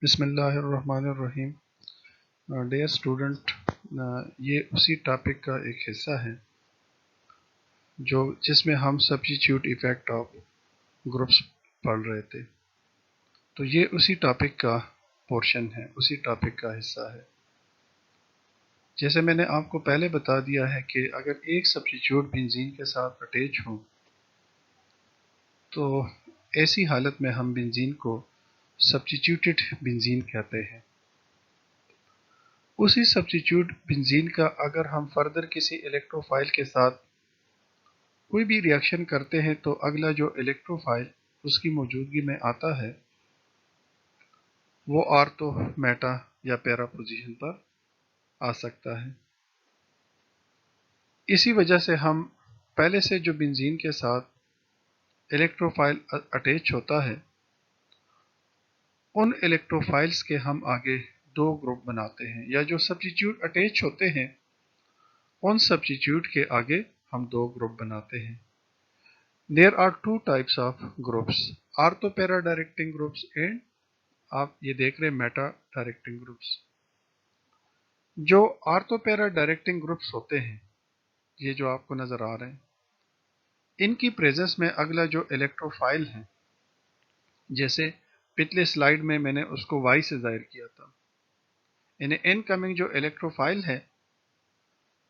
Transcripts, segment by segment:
बिस्मिल्लाहिर्रहमानिर्रहीम। Dear student, ये उसी टॉपिक का एक हिस्सा है जो जिसमें हम सब्स्टिट्यूट इफेक्ट ऑफ ग्रुप्स पढ़ रहे थे। तो ये उसी टॉपिक का पोर्शन है, उसी टॉपिक का हिस्सा है। जैसे मैंने आपको पहले बता दिया है कि अगर एक सब्स्टिट्यूट बेंजीन के साथ अटैच हो तो ऐसी हालत में हम बेंजीन को सब्स्टिट्यूटेड बेंजीन कहते हैं। उसी सब्स्टिट्यूट बेंजीन का अगर हम फर्दर किसी इलेक्ट्रोफाइल के साथ कोई भी रिएक्शन करते हैं तो अगला जो इलेक्ट्रोफाइल उसकी मौजूदगी में आता है वो आर्थो, मेटा या पैरा पोजीशन पर आ सकता है। इसी वजह से हम पहले से जो बेंजीन के साथ इलेक्ट्रोफाइल अटैच होता है उन इलेक्ट्रोफाइल्स के हम आगे दो ग्रुप बनाते हैं, या जो सब्स्टिट्यूट अटैच होते हैं उन सब्स्टिट्यूट के आगे हम दो ग्रुप बनाते हैं। There are two types of groups, ortho para directing groups and आप ये देख रहे हैं मेटा डायरेक्टिंग ग्रुप्स। जो आर्थो पैरा डायरेक्टिंग ग्रुप्स होते हैं, ये जो आपको नजर आ रहे हैं, इनकी प्रेजेंस में अगला जो इलेक्ट्रोफाइल है, जैसे पिछले स्लाइड में मैंने उसको Y से जाहिर किया था, यानी इनकमिंग जो इलेक्ट्रोफाइल है,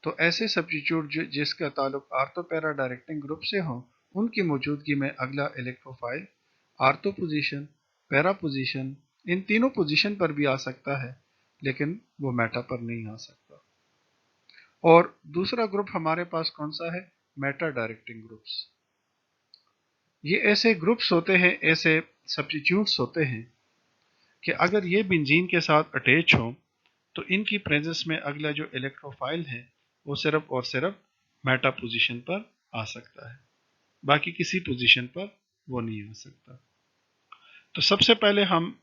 तो ऐसे सब्स्टिट्यूट जिसका ताल्लुक आर्थो पैरा डायरेक्टिंग ग्रुप से हो उनकी मौजूदगी में अगला electrophile ortho position, para position, इन तीनों पोजीशन पर भी आ सकता है, लेकिन वो मेटा पर नहीं आ सकता। और दूसरा ग्रुप हमारे पास कौन सा है? Meta directing groups. ये ऐसे ग्रुप्स होते हैं, ऐसे सब्स्टिट्यूट्स होते हैं कि अगर ये बेंजीन के साथ अटैच हो तो इनकी प्रेजेंस में अगला जो इलेक्ट्रोफाइल है वो सिर्फ और सिर्फ मेटा पोजीशन पर आ सकता है, बाकी किसी पोजीशन पर वो नहीं आ सकता। तो सबसे पहले हम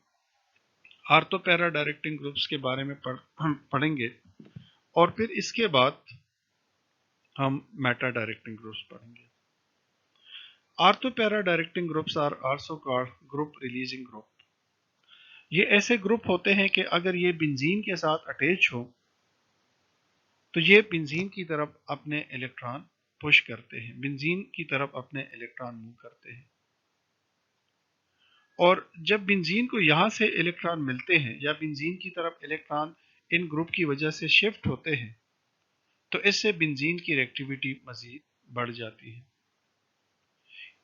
आर्थो पैरा डायरेक्टिंग ग्रुप्स के बारे में पढ़ेंगे और फिर इसके बाद हम मेटा डायरेक्टिंग ग्रुप्स पढ़ेंगे। Ortho para directing groups are also called group releasing group. ये ऐसे ग्रुप होते हैं कि अगर ये बेंजीन के साथ अटैच हो तो ये बेंजीन की तरफ अपने इलेक्ट्रॉन पुश करते हैं, बेंजीन की तरफ अपने इलेक्ट्रॉन मूव करते हैं। और जब बेंजीन को यहां से इलेक्ट्रॉन मिलते हैं या बेंजीन की तरफ इलेक्ट्रॉन इन ग्रुप की वजह से शिफ्ट होते हैं तो इससे बेंजीन की रिएक्टिविटी मजीद बढ़ जाती है।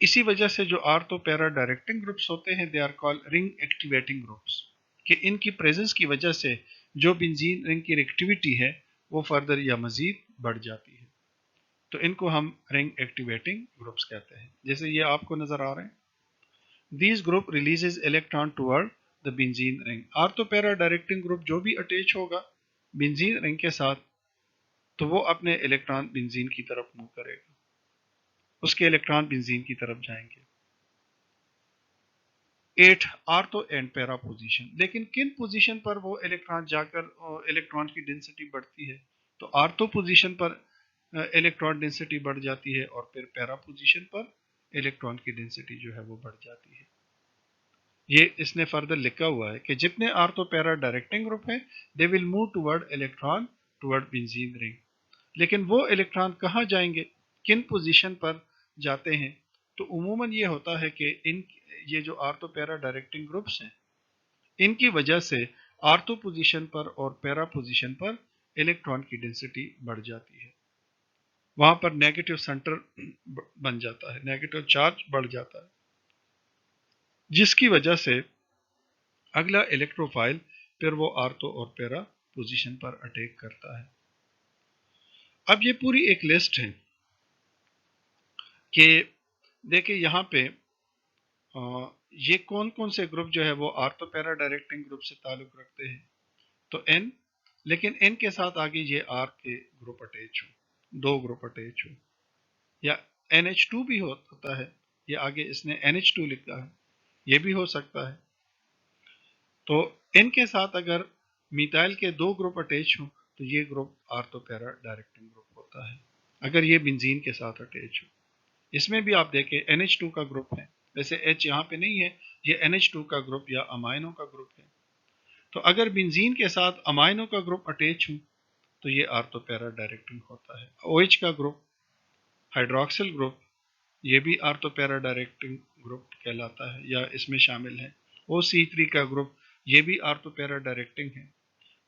इसी वजह से जो आर्थो पैरा डायरेक्टिंग ग्रुप्स होते हैं they are called ring activating groups, कि इनकी प्रेजेंस की वजह से जो बेंजीन रिंग की रिएक्टिविटी है वो फर्दर या मजीद बढ़ जाती है, तो इनको हम रिंग एक्टिवेटिंग ग्रुप्स कहते हैं। जैसे ये आपको नजर आ रहे हैं, this group releases electron toward the benzene ring. Ortho para directing group जो भी अटैच होगा बेंजीन रिंग के साथ तो वो अपने इलेक्ट्रॉन बेंजीन की तरफ मूव करेगा, उसके इलेक्ट्रॉन बेंजीन की तरफ जाएंगे। 8 आर्थो एंड पैरा पोजीशन, लेकिन किन पोजीशन पर वो इलेक्ट्रॉन जाकर इलेक्ट्रॉन की डेंसिटी बढ़ती है? तो आर्थो पोजीशन पर इलेक्ट्रॉन डेंसिटी बढ़ जाती है और फिर पैरा पोजीशन पर इलेक्ट्रॉन की डेंसिटी जो है वो बढ़ जाती है। ये इसने फर्दर लिखा हुआ है कि जितने आर्थो पैरा डायरेक्टिंग ग्रुप है they will move toward electron toward benzene ring, लेकिन वो इलेक्ट्रॉन कहाँ जाएंगे, किन पोजीशन पर जाते हैं? तो उमूमन ये होता है कि ये जो आर्थो पैरा डायरेक्टिंग ग्रुप्स हैं इनकी वजह से आर्थो पोजीशन पर और पैरा पोजीशन पर इलेक्ट्रॉन की डेंसिटी बढ़ जाती है, वहां पर नेगेटिव सेंटर बन जाता है, नेगेटिव चार्ज बढ़ जाता है, जिसकी वजह से अगला इलेक्ट्रोफाइल फिर वो आर्थो और पैरा पोजीशन पर अटैक करता है। अब ये पूरी एक लिस्ट है कि देखिए यहाँ पे ये कौन कौन से ग्रुप जो है वो आर्थो पैरा डायरेक्टिंग ग्रुप से ताल्लुक रखते हैं। तो N, लेकिन N के साथ आगे ये R के ग्रुप अटैच हो, दो ग्रुप अटैच हो, या NH2 भी होता है, ये आगे इसने NH2 लिखा है, ये भी हो सकता है। तो N के साथ अगर मिथाइल के दो ग्रुप अटैच हो तो ये group ortho para directing group होता है, अगर ये बेंजीन के साथ अटैच हो। इसमें भी आप देखें NH2 का ग्रुप है, वैसे H यहाँ पे नहीं है, ये NH2 का ग्रुप या अमाइनो का ग्रुप है, तो अगर बेंजीन के साथ अमाइनो का ग्रुप अटैच हो तो ये आर्थो पैरा डायरेक्टिंग होता है। OH का ग्रुप, हाइड्रोक्सिल ग्रुप, ये भी आर्थो पैरा डायरेक्टिंग ग्रुप कहलाता है या इसमें शामिल है। OC3 का ग्रुप, ये भी आर्थो पैरा डायरेक्टिंग है।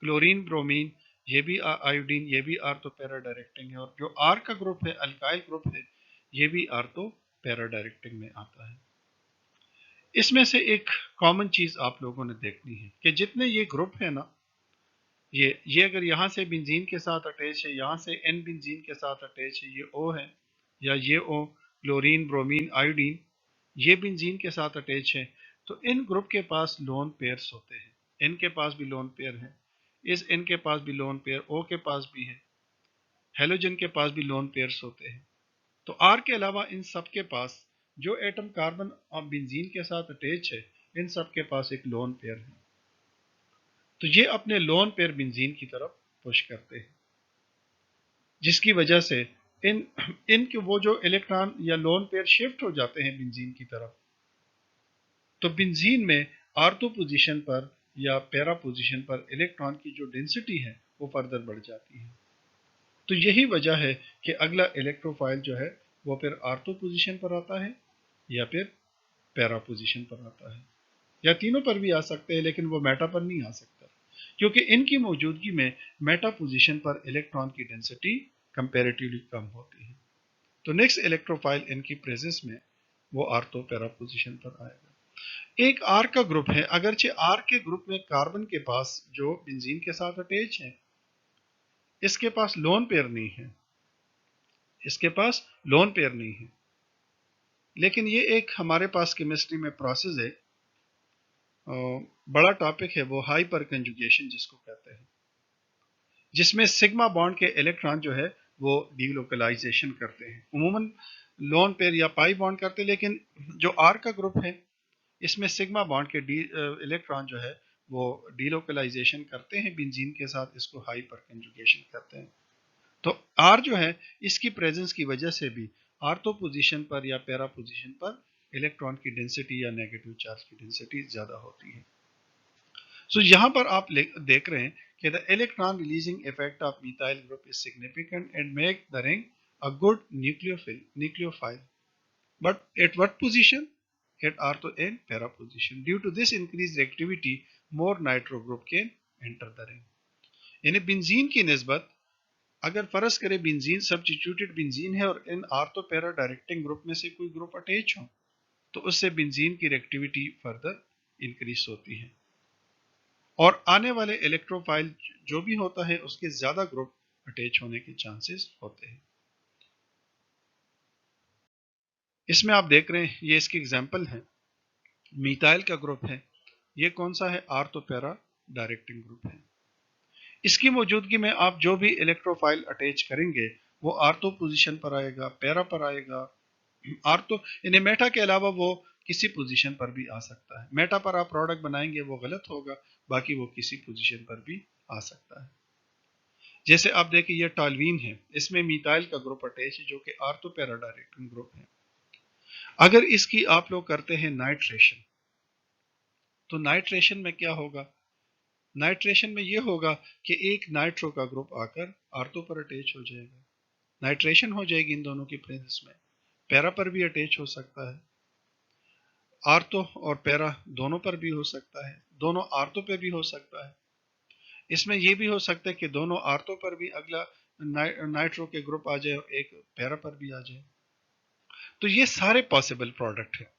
क्लोरीन ब्रोमीन, ये भी आयोडीन, ये भी आर्थो पैरा डायरेक्टिंग है। और जो आर का ग्रुप है, अल्काइल ग्रुप है, ये भी आर्थो पैरा डायरेक्टिंग में आता है। इसमें से एक कॉमन चीज आप लोगों ने देखनी है कि जितने ये ग्रुप है ना, ये अगर यहाँ से बेंजीन के साथ अटैच है, यहाँ से एन बेंजीन के साथ अटैच है, ये O है, या ये O क्लोरीन ब्रोमीन आयोडीन, ये बेंजीन के साथ अटैच है, तो इन ग्रुप के पास लोन पेयर्स होते हैं। एन के पास भी लोन पेयर है, इस एन के पास भी लोन पेयर, O के पास भी है, हेलोजन के पास भी लोन पेयर्स होते हैं। तो आर के अलावा इन सब के पास जो एटम कार्बन और बेंजीन के साथ अटैच है, इन सब के पास एक लोन पेयर है। तो ये अपने लोन पेयर बेंजीन की तरफ पुश करते हैं, जिसकी वजह से इनके वो जो इलेक्ट्रॉन या लोन पेयर शिफ्ट हो जाते हैं बेंजीन की तरफ, तो बेंजीन में आर्थो पोजीशन पर या पैरा पोजीशन पर इलेक्ट्रॉन की जो डेंसिटी है वो फर्दर बढ़ जाती है। तो यही वजह है कि अगला इलेक्ट्रोफाइल जो है वो फिर आर्थो पोजीशन पर आता है या फिर पैरा पोजीशन पर आता है, या तीनों पर भी आ सकते हैं, लेकिन वो मेटा पर नहीं आ सकता, क्योंकि इनकी मौजूदगी में मेटा पोजीशन पर इलेक्ट्रॉन की डेंसिटी कंपैरेटिवली कम होती है। तो नेक्स्ट इलेक्ट्रोफाइल इनकी प्रेजेंस में वो आर्थो पैरा पोजीशन पर आएगा। एक आर का ग्रुप है, अगरचे आर के ग्रुप में कार्बन के पास जो बेंजीन के साथ अटैच है, इसके पास लोन पेयर नहीं है, इसके पास लोन पेयर नहीं है, लेकिन ये एक हमारे पास केमिस्ट्री में प्रोसेस है, बड़ा टॉपिक है, वो हाइपर कंजुगेशन जिसको कहते हैं, जिसमें सिग्मा बॉन्ड के इलेक्ट्रॉन जो है वो डीलोकलाइजेशन करते हैं। उमूमन लोन पेयर या पाई बॉन्ड करते हैं, लेकिन जो आर का ग्रुप है इसमें सिग्मा बॉन्ड के इलेक्ट्रॉन जो है वो डीलोकलाइजेशन करते हैं बेंजीन के साथ, इसको हाइपर कंजुगेशन कहते हैं। तो आर जो है इसकी प्रेजेंस की वजह से भी आर्थो पोजीशन पर या पैरा पोजीशन पर इलेक्ट्रॉन की डेंसिटी या नेगेटिव चार्ज की डेंसिटी ज्यादा होती है। सो यहां पर आप देख रहे हैं कि the electron releasing effect of methyl group is significant and make the ring a good nucleophile, but at what position? At ortho and para position. Due to this increased reactivity, more nitro group can enter the ring. यानी benzene की निस्बत, अगर फर्ज करें benzene substituted benzene है और इन ortho para directing group में से कोई ग्रुप अटैच हो, तो उससे बेंजीन की रिएक्टिविटी फर्दर इंक्रीज होती है और आने वाले इलेक्ट्रोफाइल जो भी होता है उसके ज्यादा ग्रुप अटैच होने के चांसेस होते हैं। इसमें आप देख रहे हैं, ये इसकी एग्जांपल है, मिथाइल का ग्रुप है, ये कौन सा है? आर्थो पैरा डायरेक्टिंग ग्रुप है। इसकी मौजूदगी में आप जो भी इलेक्ट्रोफाइल अटैच करेंगे वो आर्थो पोजीशन पर आएगा, पैरा पर आएगा, आर्थो यानी मेटा के अलावा वो किसी पोजीशन पर भी आ सकता है। मेटा पर आप प्रोडक्ट बनाएंगे वो गलत होगा, बाकी वो किसी पोजीशन पर भी आ सकता है। जैसे आप देखिए ये टॉल्वीन है, इसमें मिथाइल का ग्रुप अटैच है जो कि आर्थो पैरा डायरेक्टिंग ग्रुप है। अगर इसकी आप लोग करते हैं नाइट्रेशन, तो नाइट्रेशन में क्या होगा? नाइट्रेशन में यह होगा कि एक नाइट्रो का ग्रुप आकर आर्थो पर अटैच हो जाएगा, नाइट्रेशन हो जाएगी इन दोनों की प्रेजेंस में। पैरा पर भी अटैच हो सकता है, आर्थो और पैरा दोनों पर भी हो सकता है, दोनों आर्थो पे भी हो सकता है। इसमें यह भी हो सकता है कि दोनों आर्थो पर भी अगला नाइट्रो के ग्रुप आ जाए और एक पैरा पर भी आ जाए। तो ये सारे पॉसिबल प्रोडक्ट है,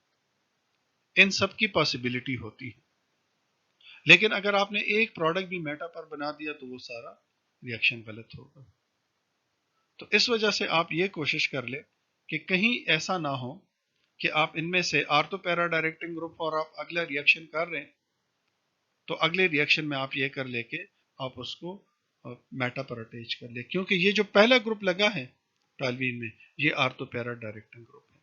इन सब की पॉसिबिलिटी होती है। लेकिन अगर आपने एक प्रोडक्ट भी मेटा पर बना दिया तो वो सारा रिएक्शन गलत होगा। तो इस वजह से आप ये कोशिश कर ले कि कहीं ऐसा ना हो कि आप इनमें से आर्थो पैरा डायरेक्टिंग ग्रुप और आप अगला रिएक्शन कर रहे हैं, तो अगले रिएक्शन में आप ये कर ले कि आप उसको मेटा पर अटैच कर ले, क्योंकि ये जो पहला ग्रुप लगा है टॉल्वीन में, ये आर्थो पैरा डायरेक्टिंग ग्रुप है।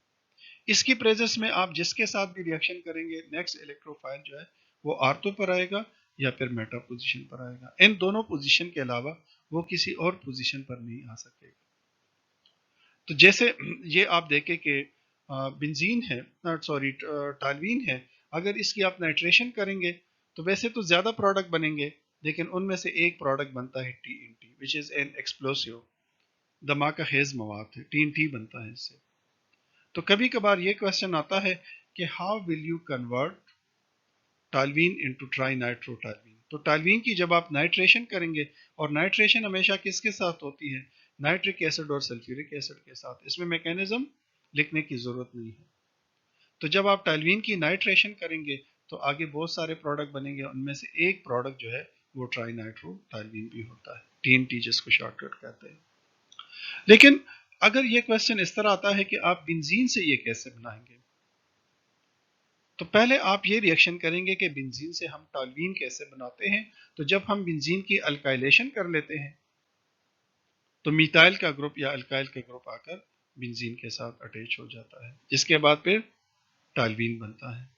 इसकी प्रेजेंस में आप जिसके साथ भी रिएक्शन करेंगे, नेक्स्ट इलेक्ट्रोफाइल जो है वो आर्थो पर आएगा या फिर मेटा पोजीशन पर आएगा। इन दोनों पोजीशन के अलावा वो किसी और पोजीशन पर नहीं आ सकेगा। तो जैसे ये आप देखें कि बेंजीन है, सॉरी टॉल्वीन है, अगर इसकी आप नाइट्रेशन करेंगे तो वैसे तो ज्यादा प्रोडक्ट बनेंगे, लेकिन उनमें से एक प्रोडक्ट बनता है TNT, which is an explosive, धमाका खेज मवाद है, TNT बनता है इससे। तो कभी कभार ये क्वेश्चन आता है कि how will you convert toluene into tri nitrotoluene. तो टालवीन की जब आप नाइट्रेशन करेंगे, और नाइट्रेशन हमेशा किसके साथ होती है, नाइट्रिक एसिड और सल्फ्यूरिक एसिड के साथ, इसमें मैकेनिज्म लिखने की जरूरत नहीं है। तो जब आप टालवीन की नाइट्रेशन करेंगे तो आगे बहुत सारे प्रोडक्ट बनेंगे, उनमें से एक प्रोडक्ट जो है वो ट्राई नाइट्रोटालवीन भी होता है, TNT जिसको शॉर्टकट कहते हैं। लेकिन अगर ये क्वेश्चन इस तरह आता है कि आप बेंजीन से ये कैसे बनाएंगे, तो पहले आप ये रिएक्शन करेंगे कि बेंजीन से हम टालवीन कैसे बनाते हैं। तो जब हम बेंजीन की अल्काइलेशन कर लेते हैं तो मिथाइल का ग्रुप या अल्काइल का ग्रुप आकर बेंजीन के साथ अटैच हो जाता है, जिसके बाद फिर टालवीन बनता है,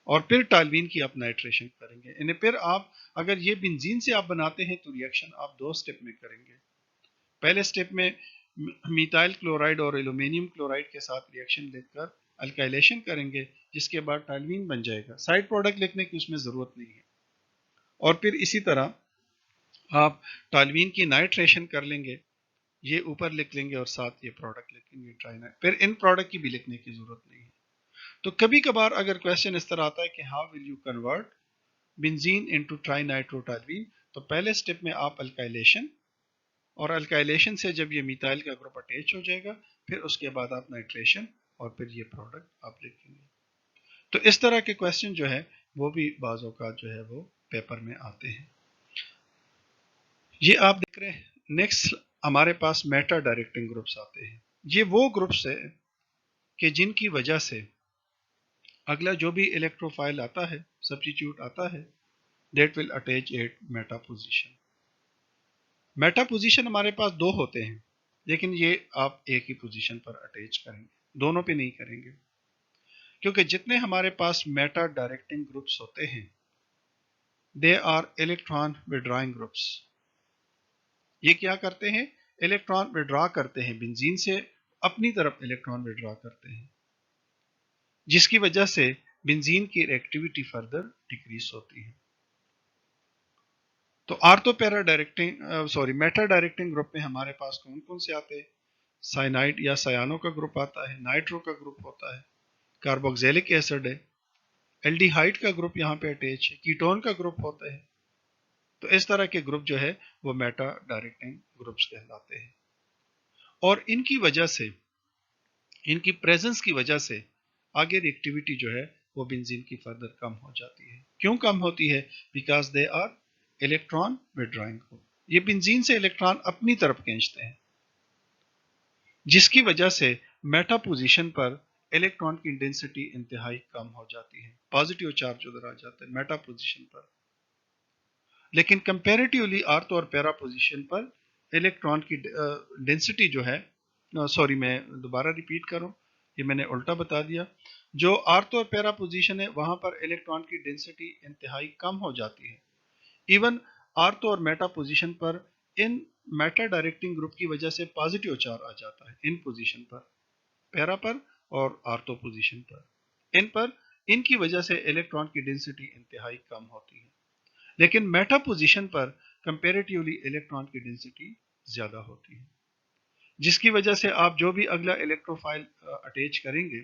और फिर टालवीन की आप नाइट्रेशन करेंगे। यानी फिर आप अगर ये बेंजीन से आप बनाते हैं तो रिएक्शन आप दो स्टेप में करेंगे। पहले स्टेप में मिथाइल क्लोराइड और एल्यूमिनियम क्लोराइड के साथ रिएक्शन लेकर अल्काइलेशन करेंगे, जिसके बाद टालवीन बन जाएगा, साइड प्रोडक्ट लिखने की उसमें जरूरत नहीं है। और फिर इसी तरह आप टालवीन की नाइट्रेशन कर लेंगे, ये ऊपर लिख लेंगे और साथ ये प्रोडक्ट लिखेंगे ट्राइनाइट, फिर इन प्रोडक्ट की भी लिखने की जरूरत नहीं है। तो कभी कभार अगर क्वेश्चन इस तरह आता है कि how will you convert benzene into trinitrotoluene, तो पहले स्टेप में आप अल्काइलेशन, और अल्काइलेशन से जब ये मिथाइल का ग्रुप अटैच हो जाएगा फिर उसके बाद आप नाइट्रेशन, और फिर ये प्रोडक्ट आप लिखेंगे। तो इस तरह के क्वेश्चन जो है वो भी बाज़ औक़ात जो है वो पेपर में आते हैं। ये आप देख रहे हैं। नेक्स्ट हमारे पास मेटा डायरेक्टिंग ग्रुप्स आते हैं। ये वो ग्रुप्स है कि जिनकी वजह से अगला जो भी इलेक्ट्रोफाइल आता है, सब्स्टिट्यूट आता है, that will attach eight Meta position. Meta position हमारे पास दो होते हैं, लेकिन ये आप एक ही पोजीशन पर अटैच करेंगे, दोनों पे नहीं करेंगे, क्योंकि जितने हमारे पास मेटा डायरेक्टिंग ग्रुप्स होते हैं they are electron withdrawing groups. ये क्या करते हैं, इलेक्ट्रॉन विड्रॉ करते हैं बेंजीन से, अपनी तरफ इलेक्ट्रॉन विड्रॉ करते हैं, जिसकी वजह से बेंजीन की रिएक्टिविटी फर्दर डिक्रीज होती है। तो ortho para directing Meta directing group में हमारे पास कौन कौन से आते हैं, साइनाइड या सायानो का ग्रुप आता है, नाइट्रो का ग्रुप होता है, कार्बोक्सिलिक एसिड है, एल्डिहाइड का ग्रुप यहाँ पे अटैच है, कीटोन का ग्रुप होता है। तो इस तरह के ग्रुप जो है वो मेटा डायरेक्टिंग ग्रुप्स कहलाते हैं, और इनकी वजह से, इनकी प्रेजेंस की वजह से आगे रिएक्टिविटी जो है वो बेंजीन की फर्दर कम हो जाती है। क्यों कम होती है, because they are electron withdrawing group. ये बेंजीन से इलेक्ट्रॉन अपनी तरफ खींचते हैं, जिसकी वजह से मेटा पोजीशन पर इलेक्ट्रॉन की डेंसिटी इंतहाई कम हो जाती है, पॉजिटिव चार्ज उधर आ जाता है मेटा पोजीशन पर। लेकिन कंपैरेटिवली आर्थो और पैरा पोजीशन पर इलेक्ट्रॉन की डेंसिटी जो है, सॉरी मैं दोबारा रिपीट करूं, ये मैंने उल्टा बता दिया। जो आर्थो और पैरा पोजीशन है वहां पर इलेक्ट्रॉन की डेंसिटी इंतहाई कम हो जाती है। इवन आर्थो और मेटा पोजीशन पर इन मेटा डायरेक्टिंग ग्रुप की वजह से पॉजिटिव चार्ज आ जाता है इन पोजीशन पर, पैरा पर और आर्थो पोजीशन पर इनकी वजह से इलेक्ट्रॉन की डेंसिटी इंतहाई कम होती है। लेकिन मेटा पोजीशन पर कंपैरेटिवली इलेक्ट्रॉन की डेंसिटी ज्यादा होती है, जिसकी वजह से आप जो भी अगला इलेक्ट्रोफाइल अटैच करेंगे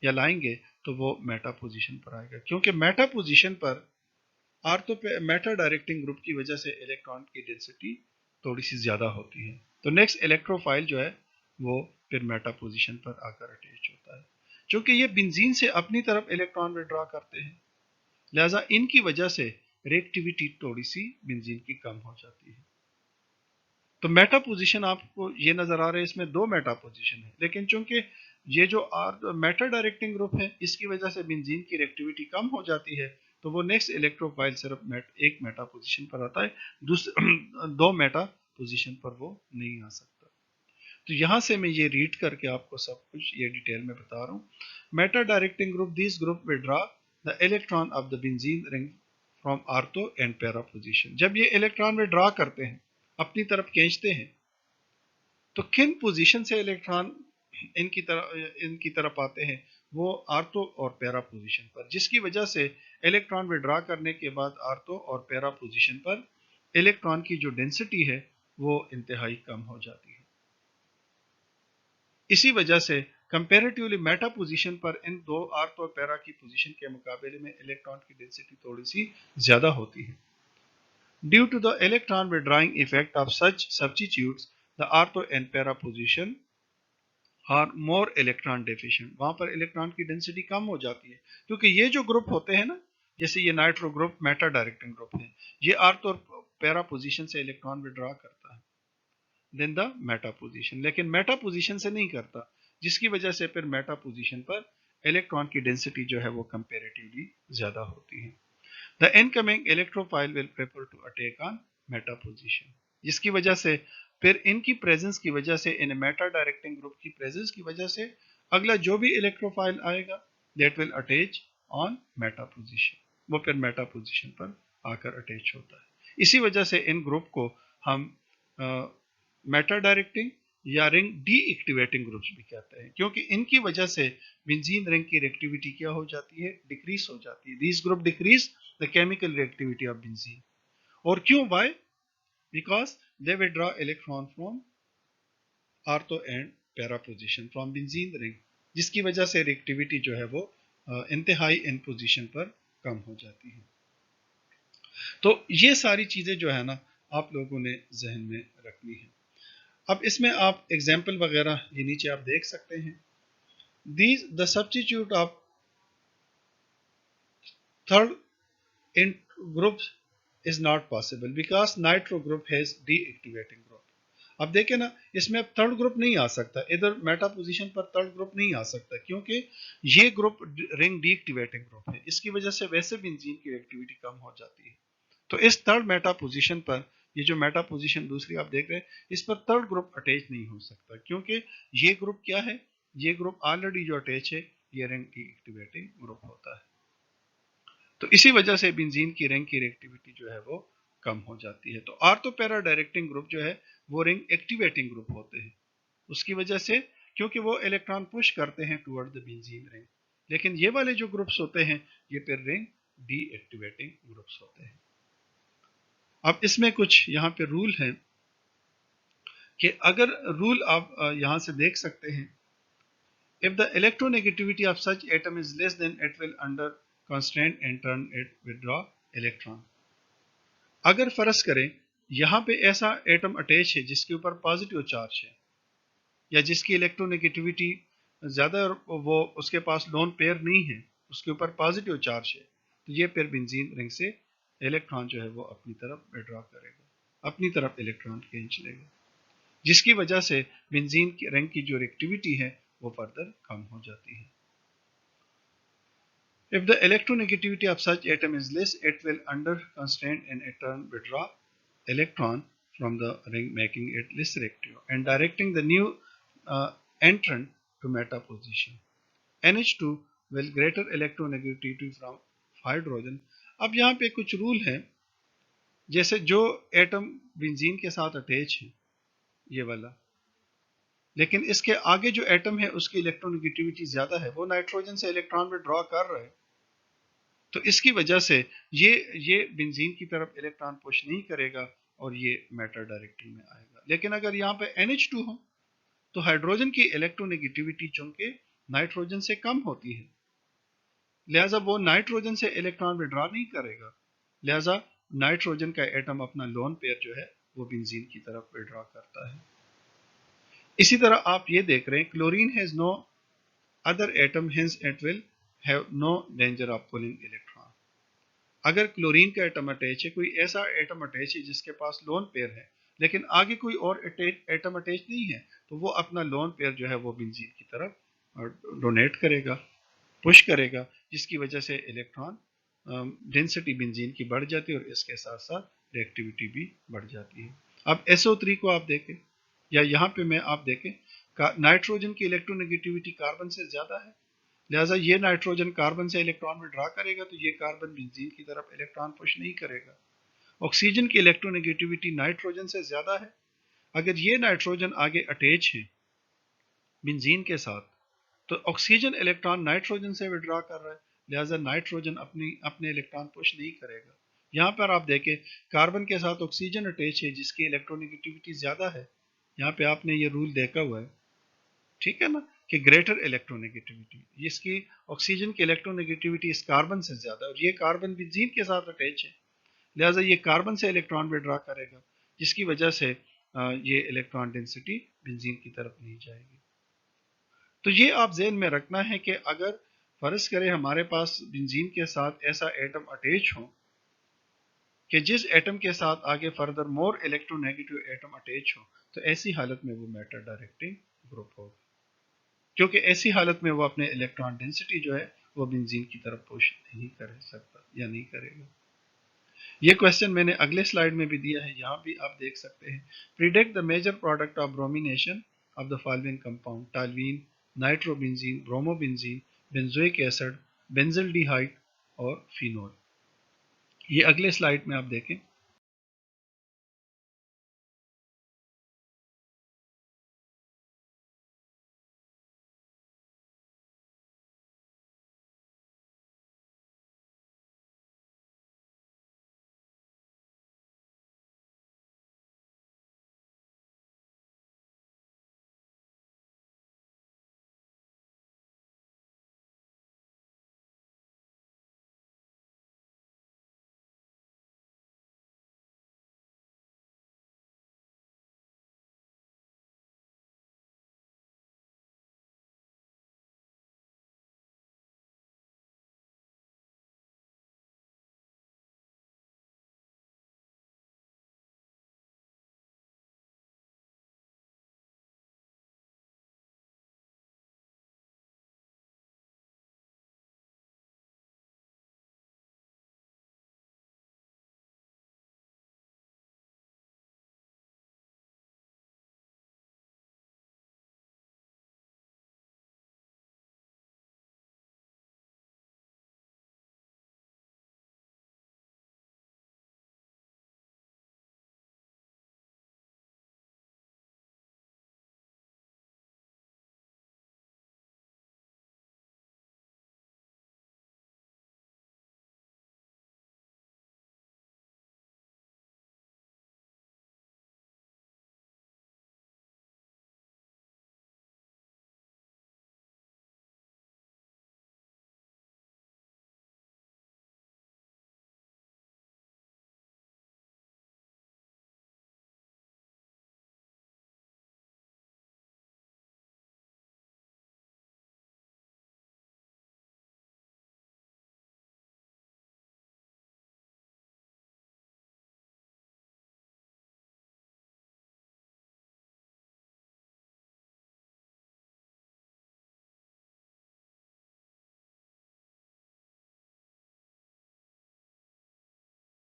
या लाएंगे तो वो मेटा पोजीशन पर आएगा, क्योंकि मेटा पोजीशन पर आर्थो मेटा डायरेक्टिंग ग्रुप की वजह से इलेक्ट्रॉन की डेंसिटी थोड़ी सी ज्यादा होती है। तो नेक्स्ट इलेक्ट्रोफाइल जो है वो फिर मेटा पोजीशन पर आकर अटैच होता है। क्योंकि ये बेंजीन से अपनी तरफ इलेक्ट्रॉन विड्रॉ करते हैं, लिहाजा इनकी वजह से रिएक्टिविटी थोड़ी सी बेंजीन की कम हो जाती है। तो मेटा पोजीशन आपको ये नजर आ रहा है, इसमें दो मेटा पोजीशन है, लेकिन चूंकि ये जो मेटा डायरेक्टिंग ग्रुप है इसकी वजह से बेंजीन की रिएक्टिविटी कम हो जाती है, तो वो नेक्स्ट इलेक्ट्रोफाइल सिर्फ एक मेटा पोजीशन पर आता है, दूसरे दो मेटा पोजीशन पर वो नहीं आ सकता। तो यहां से मैं ये रीड करके आपको सब कुछ ये डिटेल में बता रहा हूँ। Meta directing group, this group withdraw the electron of the benzene ring from ortho and para position. जब ये इलेक्ट्रॉन विड्रॉ करते हैं, अपनी तरफ खींचते हैं, तो किन पोजीशन से इलेक्ट्रॉन इनकी तरफ आते हैं, वो आर्थो और पैरा पोजीशन पर, जिसकी वजह से इलेक्ट्रॉन विड्रॉ करने के बाद आर्थो और पैरा पोजीशन पर इलेक्ट्रॉन की जो डेंसिटी है वो इंतहाई कम हो जाती है। इसी वजह से कंपैरेटिवली मेटा पोजीशन पर इन दो आर्थो और पैरा की पोजीशन के मुकाबले में इलेक्ट्रॉन की डेंसिटी थोड़ी सी ज्यादा होती है। Due to the electron withdrawing effect of such substitutes, the ortho and para position are more electron deficient। वहां पर इलेक्ट्रॉन की डेंसिटी कम हो जाती है, क्योंकि ये जो ग्रुप होते हैं ना, जैसे ये nitro group Meta directing group है, ये आर्थो और पैरा पोजीशन से इलेक्ट्रॉन विड्रॉ करता है देन द मेटा पोजीशन, लेकिन मेटा पोजीशन से नहीं करता, जिसकी वजह से फिर मेटा पोजीशन पर इलेक्ट्रॉन की डेंसिटी जो है वो कंपेरेटिवली ज्यादा होती है। The incoming electrophile will prefer to attack on meta position, जिसकी वजह से फिर इनकी प्रेजेंस की वजह से, इन मेटा डायरेक्टिंग ग्रुप की प्रेजेंस की वजह से अगला जो भी इलेक्ट्रोफाइल आएगा that will attach on meta position, वो फिर मेटा पोजीशन पर आकर अटैच होता है। इसी वजह से इन ग्रुप को हम मेटा डायरेक्टिंग या रिंग डीएक्टिवेटिंग ग्रुप्स भी कहते हैं, क्योंकि इनकी वजह से बेंजीन रिंग की रिएक्टिविटी क्या हो जाती है, डिक्रीज हो जाती है। These group decrease the chemical reactivity of benzene. और क्यों? Why? Because they withdraw electron from ortho and para position from benzene ring, जिसकी वजह से रिएक्टिविटी जो है वो इंतहाई इन पोजीशन पर कम हो जाती है। तो ये सारी चीजें जो है ना, आप लोगों ने जहन में रखनी है। अब इसमें आप एग्जाम्पल वगैरह ये नीचे आप देख सकते हैं। These the substitute of third in group is not possible because nitro group has deactivating group। अब देखें ना, इसमें अब थर्ड ग्रुप नहीं आ सकता, इधर मेटा पोजीशन पर थर्ड ग्रुप नहीं आ सकता, क्योंकि ये ग्रुप रिंग डीएक्टिवेटिंग ग्रुप है। इसकी वजह से वैसे बेंजीन की रिएक्टिविटी कम हो जाती है। तो इस थर्ड मेटा पोजीशन पर, ये जो मेटा पोजीशन दूसरी आप देख रहे हैं, इस पर थर्ड ग्रुप अटैच नहीं हो सकता, क्योंकि ये ग्रुप क्या है, ये ग्रुप ऑलरेडी जो अटैच है ये रिंग डीएक्टिवेटिंग ग्रुप होता है। तो इसी वजह से बेंजीन की रिंग की रिएक्टिविटी जो है वो कम हो जाती है। तो आर्थो पैरा डायरेक्टिंग ग्रुप जो है वो रिंग एक्टिवेटिंग ग्रुप होते हैं, उसकी वजह से, क्योंकि वो इलेक्ट्रॉन पुश करते हैं टुवर्ड द बेंजीन रिंग। लेकिन ये वाले जो ग्रुप्स होते हैं ये फिर रिंग डीएक्टिवेटिंग ग्रुप्स होते हैं। अब इसमें कुछ यहाँ पे रूल है कि अगर रूल आप यहाँ से देख सकते हैं, if the electronegativity of such atom is less than it will under constraint and turn it withdraw electron। अगर फर्ज करें यहां पे ऐसा एटम अटैच है जिसके ऊपर पॉजिटिव चार्ज है या जिसकी इलेक्ट्रोनेगेटिविटी ज्यादा, वो उसके पास लोन पेयर नहीं है, उसके ऊपर पॉजिटिव चार्ज है, तो ये फिर बेंजीन रिंग से इलेक्ट्रॉन जो है वो अपनी तरफ विड्रॉ करेगा, अपनी तरफ इलेक्ट्रॉन खींच लेगा, जिसकी वजह से बेंजीन की रिंग की जो रिएक्टिविटी है वो फर्दर कम हो जाती है। If the electronegativity of such atom is less, it will under constraint and in turn withdraw electron from the ring, making it less reactive and directing the new entrant to meta position। NH2 will greater electronegativity from hydrogen। अब यहाँ पे कुछ rule है, जैसे जो atom benzene के साथ attach है ये वाला, लेकिन इसके आगे जो एटम है उसकी इलेक्ट्रोनेगेटिविटी ज्यादा है, वो नाइट्रोजन से इलेक्ट्रॉन विड्रॉ कर रहा है, तो इसकी वजह से ये बेंजीन की तरफ इलेक्ट्रॉन पुश नहीं करेगा और ये मेटा डायरेक्टिंग में आएगा। लेकिन अगर यहाँ पे NH2 हो तो हाइड्रोजन की इलेक्ट्रोनेगेटिविटी चूंकि नाइट्रोजन से कम होती है, लिहाजा वो नाइट्रोजन से इलेक्ट्रॉन विड्रॉ नहीं करेगा, लिहाजा नाइट्रोजन का एटम अपना लोन पेयर जो है वो बेंजीन की तरफ विड्रॉ करता है। इसी तरह आप ये देख रहे हैं, chlorine has no other atom, hence it will have no danger of pulling electron। अगर क्लोरीन का एटम अटैच है, कोई ऐसा एटम अटैच है जिसके पास लोन पेयर है लेकिन आगे कोई और एटम अटैच नहीं है, तो वो अपना लोन पेयर जो है वो बेंजीन की तरफ डोनेट करेगा, पुश करेगा, जिसकी वजह से इलेक्ट्रॉन डेंसिटी बेंजीन की बढ़ जाती है और इसके साथ साथ रिएक्टिविटी भी बढ़ जाती है। अब SO3 को आप देखें, या यहाँ पे मैं आप देखें, नाइट्रोजन की इलेक्ट्रोनेगेटिविटी कार्बन से ज्यादा है, लिहाजा ये नाइट्रोजन कार्बन से इलेक्ट्रॉन विड्रॉ करेगा, तो ये कार्बन बेंजीन की तरफ इलेक्ट्रॉन पुश नहीं करेगा। ऑक्सीजन की इलेक्ट्रोनेगेटिविटी नाइट्रोजन से ज्यादा है, अगर ये नाइट्रोजन आगे अटैच है बेंजीन के साथ तो ऑक्सीजन इलेक्ट्रॉन नाइट्रोजन से विड्रॉ कर रहा है, लिहाजा नाइट्रोजन अपने इलेक्ट्रॉन पुश नहीं करेगा। यहाँ पर आप देखें कार्बन के साथ ऑक्सीजन अटैच है जिसकी इलेक्ट्रोनेगेटिविटी ज्यादा है। यहाँ पे आपने ये रूल देखा हुआ है, ठीक है ना, कि ग्रेटर इलेक्ट्रोनेगेटिविटी, इसकी ऑक्सीजन की इलेक्ट्रोनेगेटिविटी इस कार्बन से ज्यादा, और ये कार्बन बेंजीन के साथ अटैच है, लिहाजा ये कार्बन से इलेक्ट्रॉन विड्रॉ करेगा, जिसकी वजह से ये इलेक्ट्रॉन डेंसिटी बेंजीन की तरफ नहीं जाएगी। तो ये आप ज़हन में रखना है कि अगर फर्ज करें हमारे पास बेंजीन के साथ ऐसा एटम अटैच हो कि जिस एटम के साथ आगे further more electronegative atom attach हो, तो ऐसी हालत में वो मैटर डायरेक्टिंग ग्रुप होगा, क्योंकि ऐसी हालत में वो अपने इलेक्ट्रॉन डेंसिटी जो है वो बेंजीन की तरफ पुश नहीं कर सकता या नहीं करेगा। ये क्वेश्चन मैंने अगले स्लाइड में भी दिया है, यहाँ भी आप देख सकते हैं। Predict the major product of bromination of the following compound: toluene, nitrobenzene, bromobenzene, benzoic acid, benzaldehyde और फिनोल। ये अगले स्लाइड में आप देखें।